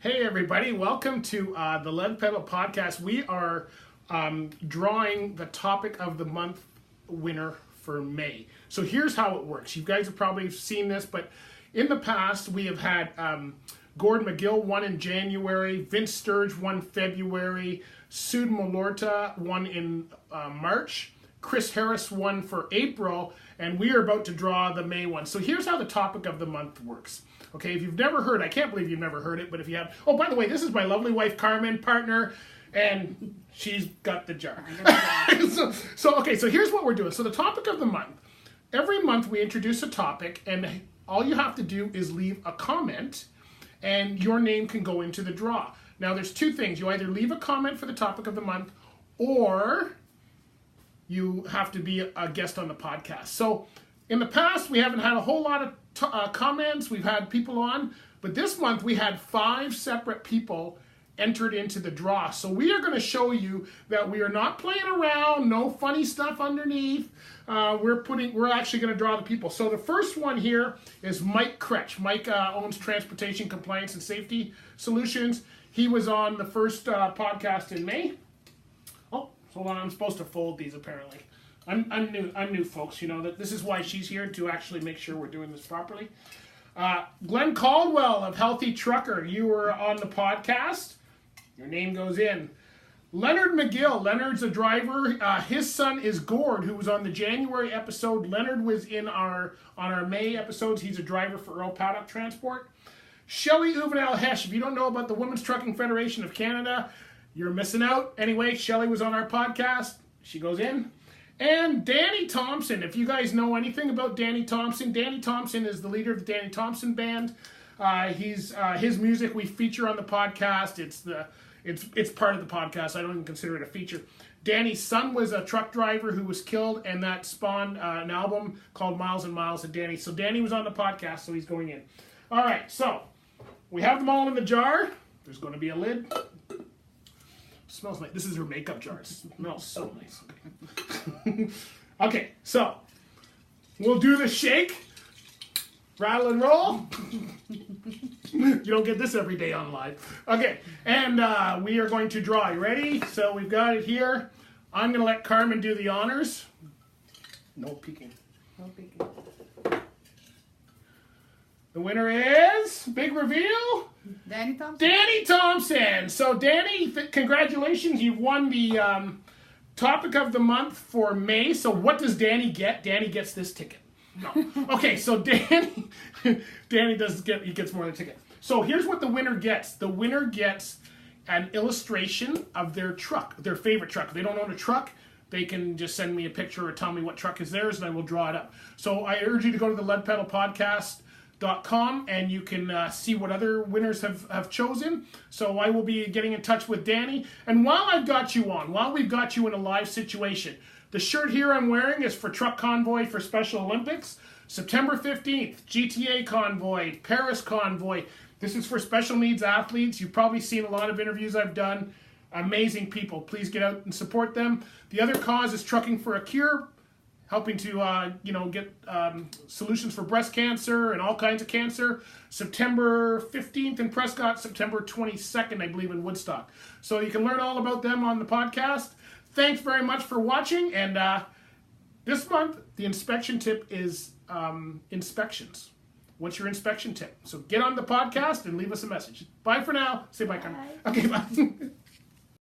Hey everybody, welcome to the Lead Pedal Podcast. We are drawing the topic of the month winner for May. So here's how it works. You guys have probably seen this, but in the past we have had Gordon McGill won in January, Vince Sturge won February, Sud Malorta won in March, Chris Harris won for April, and we are about to draw the May one. So here's how the topic of the month works. Okay, if you've never heard, I can't believe you've never heard it, but if you have, oh, by the way, this is my lovely wife, Carmen, partner, and she's got the jar. So here's what we're doing. So the topic of the month, every month we introduce a topic, and all you have to do is leave a comment, and your name can go into the draw. Now, there's two things. You either leave a comment for the topic of the month, or you have to be a guest on the podcast. So in the past, we haven't had a whole lot of comments. We've had people on, but this month we had 5 separate people entered into the draw. So we are going to show you that we are not playing around, no funny stuff underneath. We're actually going to draw the people. So the first one here is Mike Kretsch. Mike owns Transportation Compliance and Safety Solutions. He was on the first podcast in May. Oh, hold on, I'm supposed to fold these apparently. I'm new, folks. You know that this is why she's here, to actually make sure we're doing this properly. Glenn Caldwell of Healthy Trucker, you were on the podcast. Your name goes in. Leonard McGill. Leonard's a driver. His son is Gord, who was on the January episode. Leonard was on our May episodes. He's a driver for Earl Paddock Transport. Shelley Uvenel Hesh. If you don't know about the Women's Trucking Federation of Canada, you're missing out. Anyway, Shelley was on our podcast. She goes in. And Danny Thompson, if you guys know anything about Danny Thompson is the leader of the Danny Thompson Band. His music we feature on the podcast. It's part of the podcast. I don't even consider it a feature. Danny's son was a truck driver who was killed, and that spawned an album called Miles and Miles of Danny. So Danny was on the podcast, so he's going in. All right, so we have them all in the jar. There's going to be a lid. Smells like this is her makeup jar. It smells so nice. Okay. Okay, so we'll do the shake, rattle and roll. You don't get this every day on live. Okay, and we are going to draw. You ready? So we've got it here. I'm going to let Carmen do the honors. No peeking. No peeking. The winner is, big reveal, Danny Thompson. Danny Thompson. So Danny, congratulations. You've won the topic of the month for May. So what does Danny get? Danny gets this ticket. No. Okay, so Danny gets more than a ticket. So here's what the winner gets. The winner gets an illustration of their truck, their favorite truck. If they don't own a truck, they can just send me a picture or tell me what truck is theirs, and I will draw it up. So I urge you to go to the Lead Pedal Podcast.com, and you can see what other winners have chosen. So I will be getting in touch with Danny. And while we've got you in a live situation, the shirt here I'm wearing is for Truck Convoy for Special Olympics. September 15th, GTA Convoy, Paris Convoy. This is for special needs athletes. You've probably seen a lot of interviews I've done. Amazing people. Please get out and support them. The other cause is Trucking for a Cure, helping to get solutions for breast cancer and all kinds of cancer. September 15th in Prescott, September 22nd, I believe, in Woodstock. So you can learn all about them on the podcast. Thanks very much for watching. And this month, the inspection tip is inspections. What's your inspection tip? So get on the podcast and leave us a message. Bye for now. Say bye, Carmen. Okay, bye.